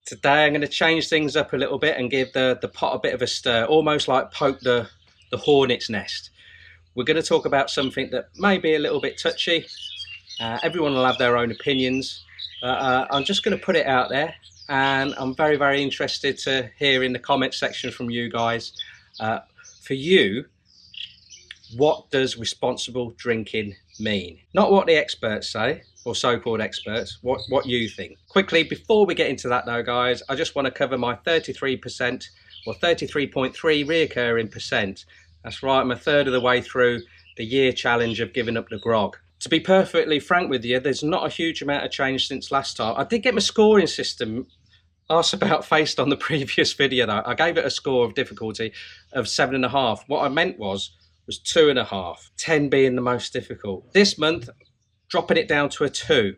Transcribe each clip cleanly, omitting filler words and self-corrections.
Today I'm going to change things up a little bit and give the pot a bit of a stir, almost like poke the hornet's nest. We're going to talk about something that may be a little bit touchy. Everyone will have their own opinions. I'm just going to put it out there, and I'm very, very interested to hear in the comment section from you guys. For you, what does responsible drinking mean? Not what the experts say, or so-called experts, what you think. Quickly, before we get into that though, guys, I just want to cover my 33% or 33.3 reoccurring percent. That's right, I'm a third of the way through the year challenge of giving up the grog. To be perfectly frank with you, there's not a huge amount of change since last time. I did get my scoring system asked about faced on the previous video though. I gave it a score of difficulty of 7.5. What I meant was 2.5, 10 being the most difficult. This month, dropping it down to a 2.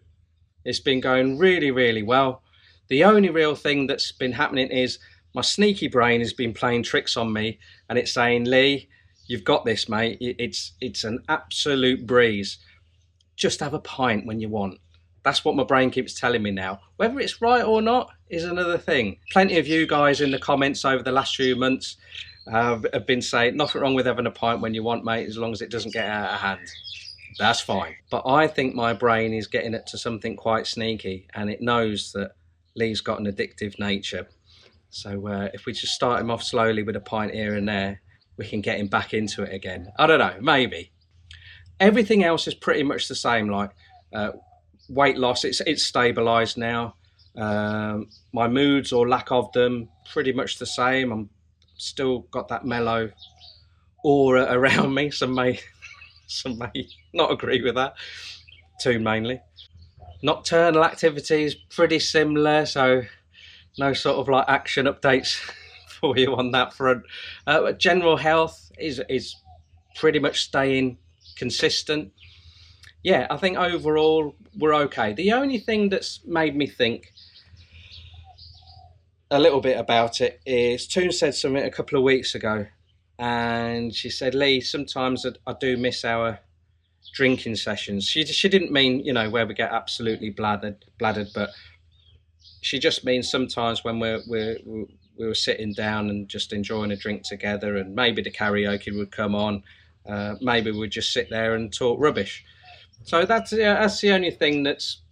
It's been going really, really well. The only real thing that's been happening is my sneaky brain has been playing tricks on me, and it's saying, Lee, you've got this, mate. It's an absolute breeze. Just have a pint when you want. That's what my brain keeps telling me now. Whether it's right or not is another thing. Plenty of you guys in the comments over the last few months have been saying, nothing wrong with having a pint when you want, mate, as long as it doesn't get out of hand. That's fine. But I think my brain is getting it to something quite sneaky, and it knows that Lee's got an addictive nature. So if we just start him off slowly with a pint here and there, we can get him back into it again. I don't know, maybe. Everything else is pretty much the same, like weight loss, it's stabilised now. My moods or lack of them, pretty much the same. I'm still got that mellow aura around me. Some may not agree with that, too mainly. Nocturnal activities, pretty similar, so no sort of like action updates for you on that front. General health is pretty much staying consistent. Yeah, I think overall we're okay. The only thing that's made me think a little bit about it is Toon said something a couple of weeks ago, and she said, Lee, sometimes I do miss our drinking sessions. She didn't mean, you know, where we get absolutely bladdered, but she just means sometimes when we were sitting down and just enjoying a drink together, and maybe the karaoke would come on, maybe we'd just sit there and talk rubbish. So that's the only thing that's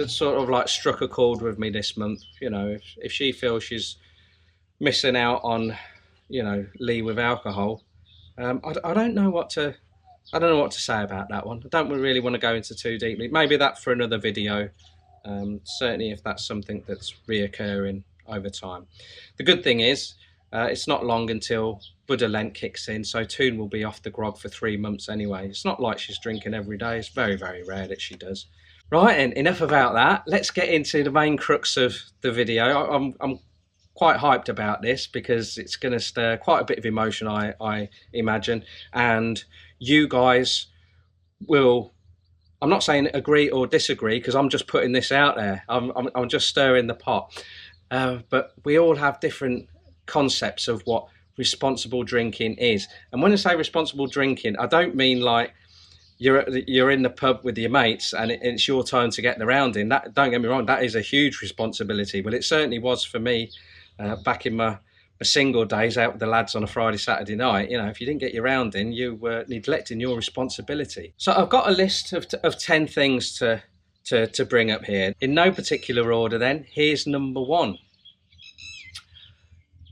sort of like struck a chord with me this month. You know, if she feels she's missing out on, you know, Lee with alcohol, I don't know what to say about that one. I don't really want to go into too deeply. Maybe that for another video. Certainly if that's something that's reoccurring over time. The good thing is it's not long until Buddha Lent kicks in, so Toon will be off the grog for 3 months anyway. It's not like she's drinking every day. It's very, very rare that she does. Right, and enough about that. Let's get into the main crux of the video. I'm quite hyped about this because it's going to stir quite a bit of emotion, I imagine, and you guys will, I'm not saying agree or disagree because I'm just putting this out there. I'm just stirring the pot. But we all have different concepts of what responsible drinking is. And when I say responsible drinking, I don't mean like you're in the pub with your mates and it's your time to get the round in. That, don't get me wrong, that is a huge responsibility. Well, it certainly was for me back in my single days out with the lads on a Friday, Saturday night. You know, if you didn't get your round in, you were neglecting your responsibility. So I've got a list of 10 things to bring up here. In no particular order then, here's number 1.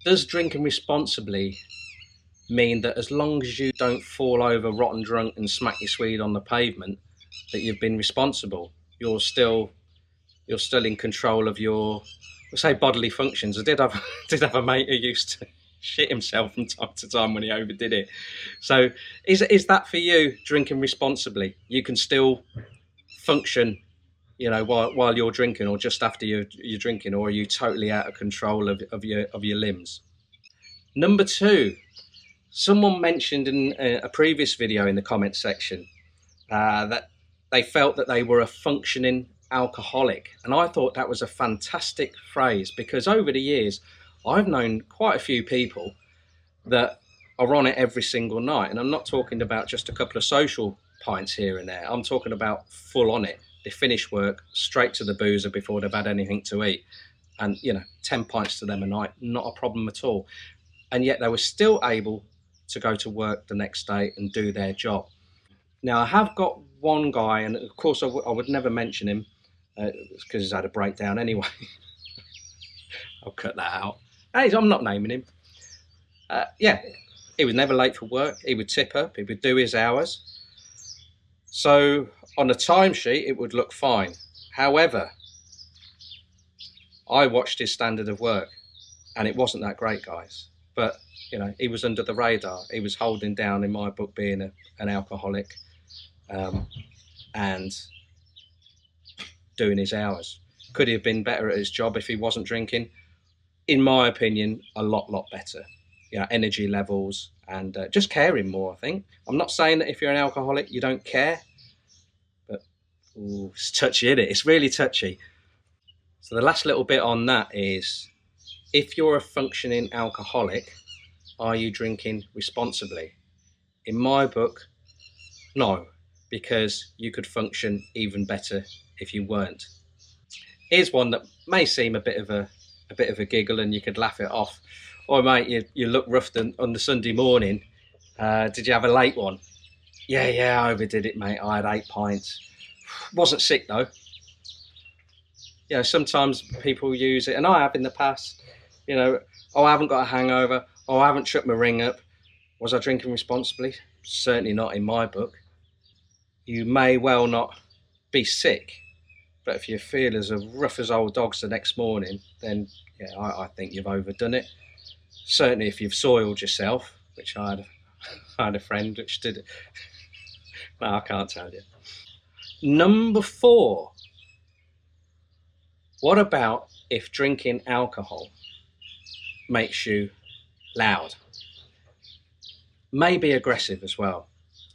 Does drinking responsibly mean that as long as you don't fall over rotten drunk and smack your swede on the pavement, that you've been responsible? You're still in control of your, we'll say, bodily functions. I did have a mate who used to shit himself from time to time when he overdid it. So is that for you, drinking responsibly? You can still function, you know, while you're drinking, or just after you're drinking, or are you totally out of control of your limbs? Number 2, someone mentioned in a previous video in the comment section that they felt that they were a functioning alcoholic, and I thought that was a fantastic phrase, because over the years I've known quite a few people that are on it every single night, and I'm not talking about just a couple of social pints here and there. I'm talking about full on it. They finish work straight to the boozer before they've had anything to eat, and 10 pints to them a night, not a problem at all. And yet they were still able to go to work the next day and do their job. Now I have got one guy, and of course I would never mention him because he's had a breakdown anyway. I'll cut that out. Hey, I'm not naming him. Yeah, he was never late for work. He would tip up. He would do his hours. So on a timesheet, it would look fine. However, I watched his standard of work, and it wasn't that great, guys. But he was under the radar. He was holding down, in my book, being an alcoholic, and doing his hours. Could he have been better at his job if he wasn't drinking? In my opinion, a lot better. Energy levels and just caring more, I think. I'm not saying that if you're an alcoholic, you don't care, but it's touchy, isn't it? It's really touchy. So the last little bit on that is, if you're a functioning alcoholic, are you drinking responsibly? In my book, no, because you could function even better if you weren't. Here's one that may seem a bit of a giggle, and you could laugh it off. Oh mate, you look rough on the Sunday morning. Did you have a late one? Yeah, I overdid it, mate. I had 8 pints. Wasn't sick though. Sometimes people use it, and I have in the past. Oh, I haven't got a hangover. Oh, I haven't shook my ring up. Was I drinking responsibly? Certainly not in my book. You may well not be sick, but if you feel as rough as old dogs the next morning, then yeah, I think you've overdone it. Certainly if you've soiled yourself, which I had a friend which did it. No, I can't tell you. Number 4. What about if drinking alcohol makes you loud? Maybe aggressive as well.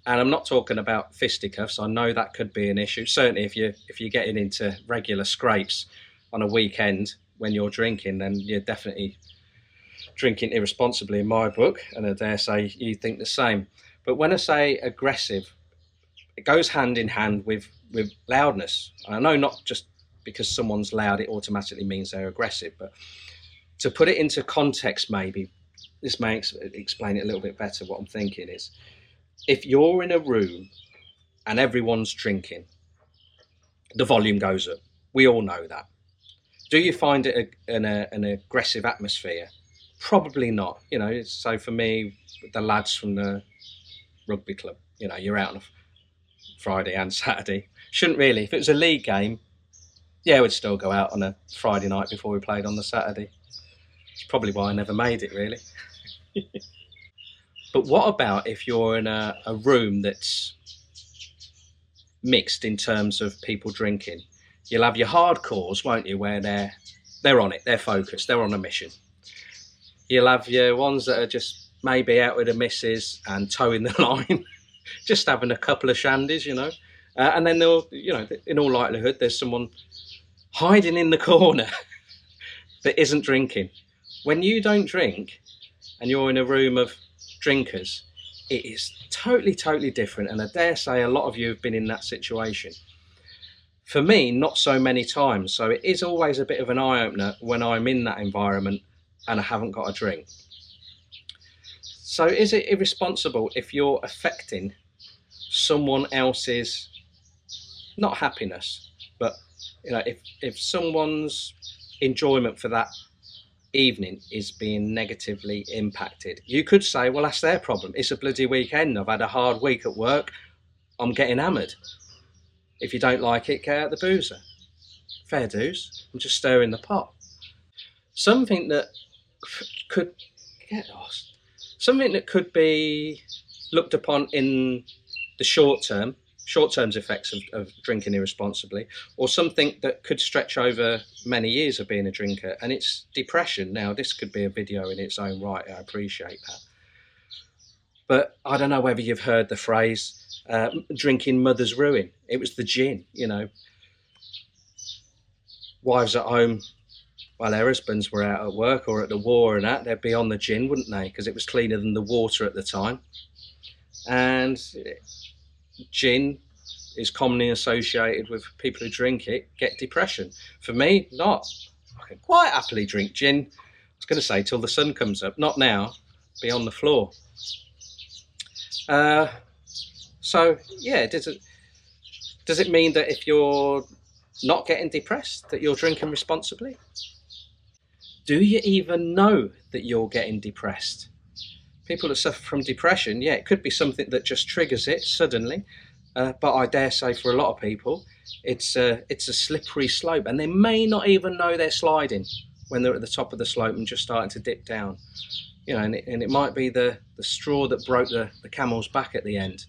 And I'm not talking about fisticuffs. I know that could be an issue. Certainly if you're getting into regular scrapes on a weekend when you're drinking, then you're definitely drinking irresponsibly in my book, and I dare say you think the same. But when I say aggressive, it goes hand in hand with loudness. I know not just because someone's loud it automatically means they're aggressive, but to put it into context, maybe this may explain it a little bit better. What I'm thinking is, if you're in a room and everyone's drinking, the volume goes up. We all know that. Do you find it an aggressive atmosphere? Probably not. So for me, the lads from the rugby club, you're out on a Friday and Saturday. Shouldn't really. If it was a league game, yeah, we'd still go out on a Friday night before we played on the Saturday. It's probably why I never made it, really. But what about if you're in a room that's mixed in terms of people drinking? You'll have your hardcores, won't you, where they're on it, they're focused, they're on a mission. You'll have your ones that are just maybe out with the missus and towing the line, just having a couple of shandies, and then they'll, in all likelihood, there's someone hiding in the corner that isn't drinking. When you don't drink and you're in a room of drinkers, it is totally different, and I dare say a lot of you have been in that situation. For me, not so many times, so it is always a bit of an eye-opener when I'm in that environment and I haven't got a drink. So is it irresponsible if you're affecting someone else's, not happiness, but if someone's enjoyment for that evening is being negatively impacted? You could say, well, that's their problem. It's a bloody weekend. I've had a hard week at work. I'm getting hammered. If you don't like it, get out the boozer. Fair dues. I'm just stirring the pot. Something that could get lost. Something that could be looked upon in the short-term effects of drinking irresponsibly, or something that could stretch over many years of being a drinker, and it's depression. Now, this could be a video in its own right, I appreciate that. But I don't know whether you've heard the phrase, drinking mother's ruin. It was the gin, Wives at home, while their husbands were out at work or at the war and that, they'd be on the gin, wouldn't they? Because it was cleaner than the water at the time. And gin is commonly associated with people who drink it get depression. For me, not. I can quite happily drink gin. I was going to say till the sun comes up. Not now. Be on the floor. So yeah, does it mean that if you're not getting depressed, that you're drinking responsibly? Do you even know that you're getting depressed? People that suffer from depression, yeah, it could be something that just triggers it suddenly. But I dare say for a lot of people, it's a slippery slope, and they may not even know they're sliding when they're at the top of the slope and just starting to dip down. You know, and it might be the straw that broke the camel's back at the end,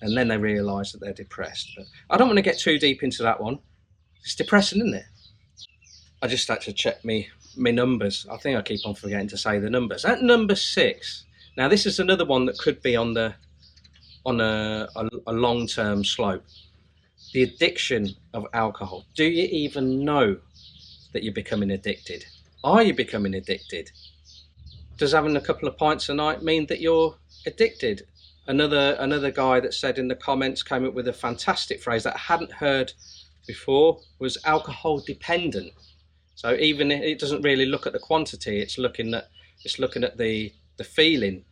and then they realise that they're depressed. But I don't want to get too deep into that one. It's depressing, isn't it? I just had to check my numbers. I think I keep on forgetting to say the numbers. At number 6, now this is another one that could be on a long-term slope. The addiction of alcohol. Do you even know that you're becoming addicted? Are you becoming addicted? Does having a couple of pints a night mean that you're addicted? Another guy that said in the comments, came up with a fantastic phrase that I hadn't heard before, was alcohol dependent. So even if it doesn't really look at the quantity, it's looking at the feeling,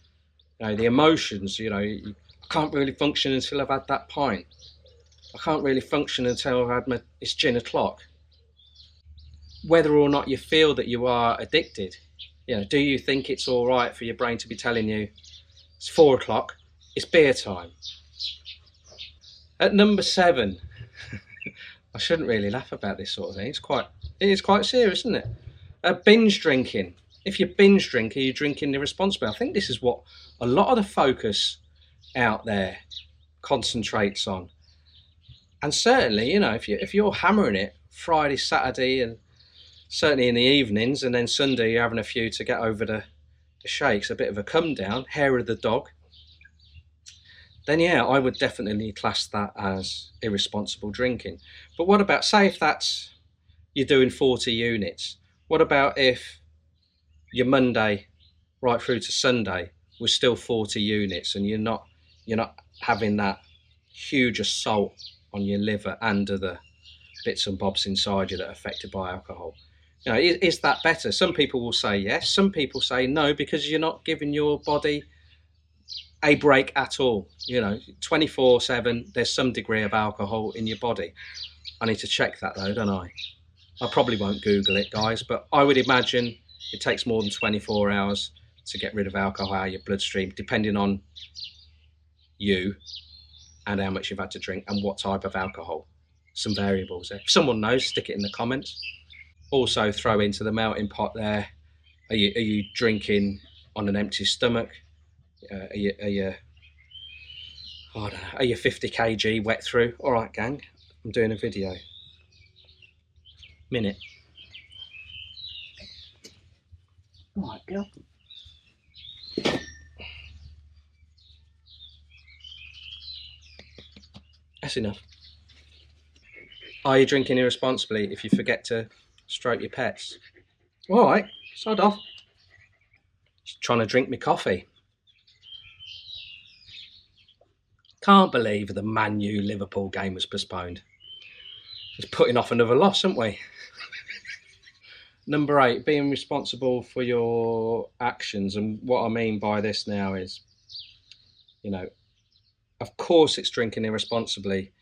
you know, the emotions. You know, I can't really function until I've had that pint. I can't really function until I've had it's gin o'clock. Whether or not you feel that you are addicted, you know, do you think it's all right for your brain to be telling you it's 4 o'clock, it's beer time? At number 7, I shouldn't really laugh about this sort of thing. It is quite serious, isn't it? Binge drinking. If you binge drink, are you drinking irresponsibly? I think this is what a lot of the focus out there concentrates on. And certainly, you know, if you're hammering it Friday, Saturday, and certainly in the evenings, and then Sunday you're having a few to get over the shakes, a bit of a come down, hair of the dog, then yeah, I would definitely class that as irresponsible drinking. But what about, say if you're doing 40 units, what about if your Monday right through to Sunday was still 40 units and you're not having that huge assault on your liver and other bits and bobs inside you that are affected by alcohol? You know, is that better? Some people will say yes, some people say no, because you're not giving your body a break at all. You know, 24/7 there's some degree of alcohol in your body. I need to check that though, don't I? I probably won't Google it, guys, but I would imagine it takes more than 24 hours to get rid of alcohol out of your bloodstream, depending on you and how much you've had to drink and what type of alcohol. Some variables there. If someone knows, stick it in the comments. Also throw into the melting pot there, are you drinking on an empty stomach? Are you 50 kg wet through? All right, gang, I'm doing a video. Minute. All right, girl. That's enough. Are you drinking irresponsibly if you forget to stroke your pets? All right, sod off. Just trying to drink my coffee. Can't believe the Man U Liverpool game was postponed. Just putting off another loss, aren't we? Number 8, being responsible for your actions. And what I mean by this now is, you know, of course it's drinking irresponsibly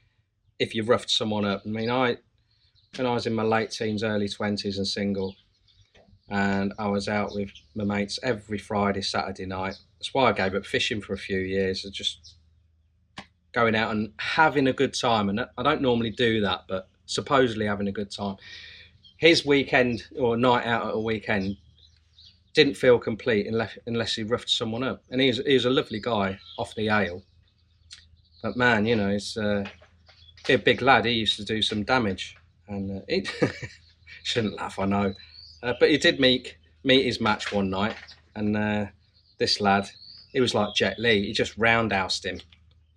if you've roughed someone up. I mean, when I was in my late teens, early 20s and single, and I was out with my mates every Friday, Saturday night. That's why I gave up fishing for a few years, just going out and having a good time. And I don't normally do that, but supposedly having a good time. His weekend or night out at a weekend didn't feel complete unless he roughed someone up. And he was a lovely guy off the ale. But man, you know, he's a big lad. He used to do some damage. And he shouldn't laugh, I know. But he did meet his match one night. And this lad, he was like Jet Li. He just roundhoused him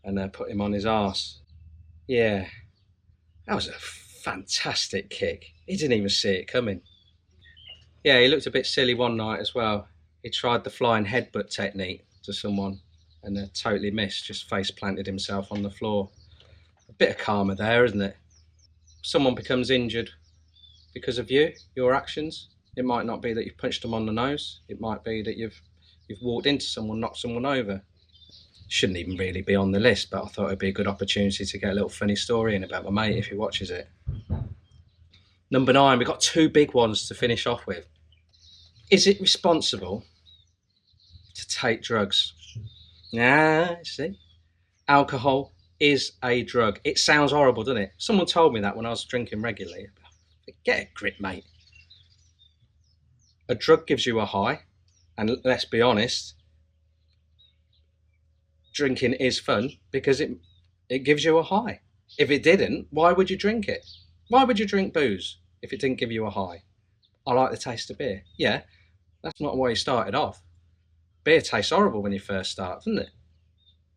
and put him on his arse. Yeah, that was a fantastic kick. He didn't even see it coming. Yeah, he looked a bit silly one night as well. He tried the flying headbutt technique to someone and totally missed, just face planted himself on the floor. A bit of karma there, isn't it? Someone becomes injured because of your actions. It might not be that you've punched them on the nose. It might be that you've walked into someone, knocked someone over. Shouldn't even really be on the list, but I thought it'd be a good opportunity to get a little funny story in about my mate if he watches it. Number 9, we've got 2 big ones to finish off with. Is it responsible to take drugs? See, alcohol is a drug. It sounds horrible, doesn't it? Someone told me that when I was drinking regularly. Get a grip, mate. A drug gives you a high, and let's be honest, drinking is fun because it gives you a high. If it didn't, why would you drink it? Why would you drink booze if it didn't give you a high? I like the taste of beer. Yeah, that's not why you started off. Beer tastes horrible when you first start, doesn't it?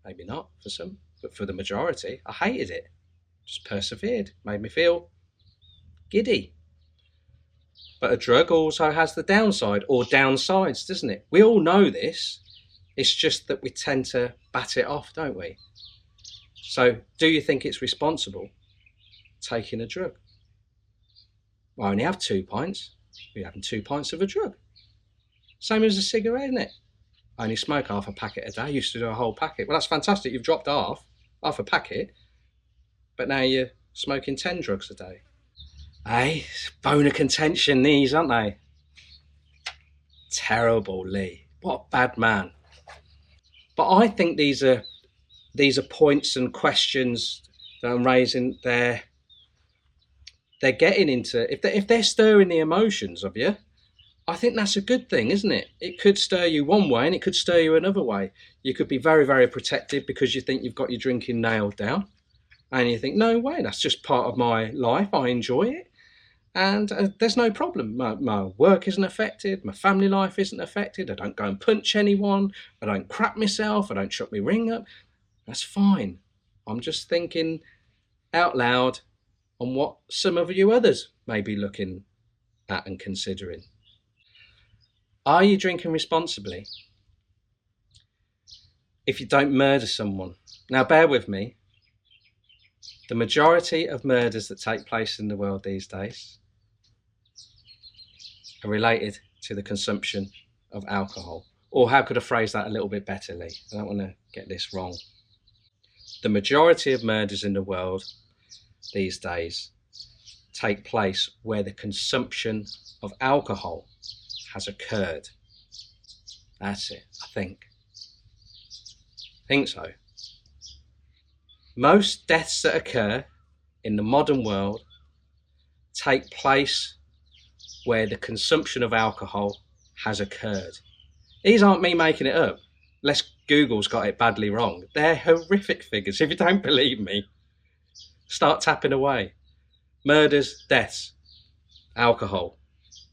Maybe not for some, but for the majority, I hated it. Just persevered, made me feel giddy. But a drug also has the downside, or downsides, doesn't it? We all know this. It's just that we tend to bat it off, don't we? So, do you think it's responsible taking a drug? I only have 2 pints. You're having 2 pints of a drug. Same as a cigarette, isn't it? I only smoke half a packet a day. I used to do a whole packet. Well, that's fantastic. You've dropped half a packet, but now you're smoking 10 drugs a day. Hey, bone of contention, these, aren't they? Terrible, Lee. What bad man. But I think these are points and questions that I'm raising. They're getting into, if they're stirring the emotions of you, I think that's a good thing, isn't it? It could stir you one way and it could stir you another way. You could be very, very protective because you think you've got your drinking nailed down. And you think, no way, that's just part of my life. I enjoy it. And there's no problem. My work isn't affected. My family life isn't affected. I don't go and punch anyone. I don't crap myself. I don't chuck my ring up. That's fine. I'm just thinking out loud on what some of you others may be looking at and considering. Are you drinking responsibly? If you don't murder someone. Now, bear with me. The majority of murders that take place in the world these days are related to the consumption of alcohol. Or how could I phrase that a little bit better, Lee? I don't want to get this wrong. The majority of murders in the world these days take place where the consumption of alcohol has occurred. That's it, I think so. Most deaths that occur in the modern world take place where the consumption of alcohol has occurred. These aren't me making it up. Unless Google's got it badly wrong. They're horrific figures. If you don't believe me, start tapping away. Murders, deaths, alcohol.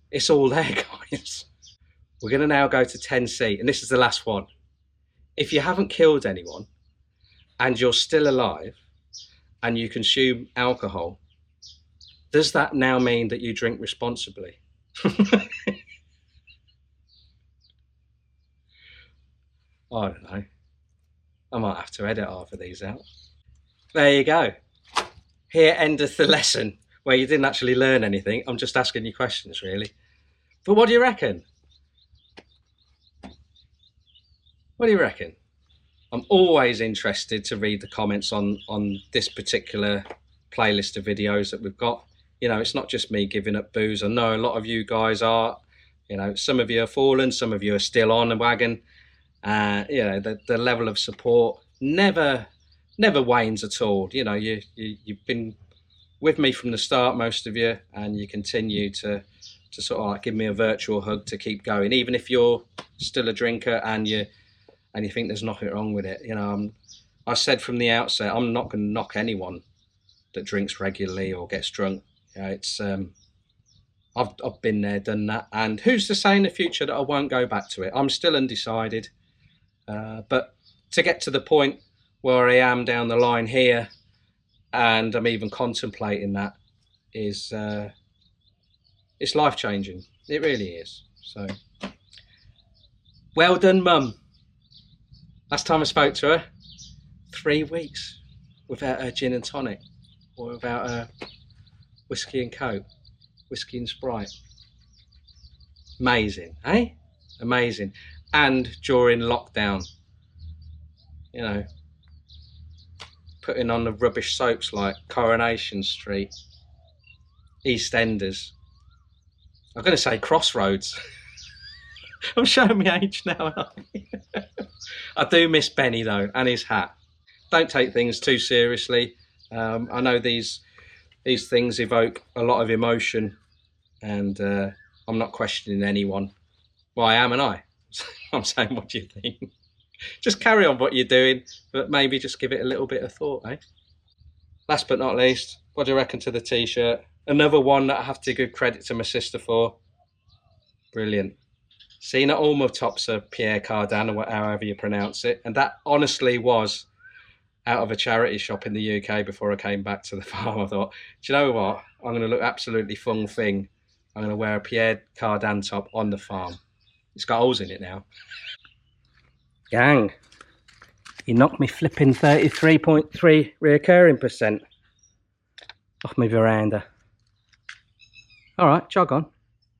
It's all there, guys. We're going to now go to 10C, and this is the last one. If you haven't killed anyone and you're still alive and you consume alcohol, does that now mean that you drink responsibly? I don't know. I might have to edit half of these out. There you go. Here endeth the lesson where you didn't actually learn anything. I'm just asking you questions, really. But what do you reckon? What do you reckon? I'm always interested to read the comments on this particular playlist of videos that we've got. You know, it's not just me giving up booze. I know a lot of you guys are. You know, some of you are fallen, some of you are still on the wagon. You know, the level of support never wanes at all. You know, you've been with me from the start, most of you, and you continue to sort of like give me a virtual hug to keep going, even if you're still a drinker and you think there's nothing wrong with it. You know, I said from the outset, I'm not going to knock anyone that drinks regularly or gets drunk. You know, it's I've been there, done that, and who's to say in the future that I won't go back to it? I'm still undecided, but to get to the point where I am down the line here, and I'm even contemplating that, is it's life-changing. It really is. So, well done, Mum. Last time I spoke to her, 3 weeks without her gin and tonic, or without her whiskey and coke, whiskey and Sprite. Amazing, eh? Amazing. And during lockdown, you know, putting on the rubbish soaps like Coronation Street, EastEnders. I'm going to say Crossroads. I'm showing my age now. I do miss Benny though, and his hat. Don't take things too seriously. I know these things evoke a lot of emotion, and I'm not questioning anyone. Well, I am, and I'm saying, what do you think? Just carry on what you're doing, but maybe just give it a little bit of thought, eh? Last but not least, what do you reckon to the t-shirt? Another one that I have to give credit to my sister for. Brilliant. See, not all my tops are Pierre Cardin, or however you pronounce it, and that honestly was out of a charity shop in the UK before I came back to the farm. I thought, do you know what? I'm going to look absolutely fung thing. I'm going to wear a Pierre Cardin top on the farm. It's got holes in it now. Gang, you knocked me flipping 33.3 reoccurring percent off my veranda. All right, jog on.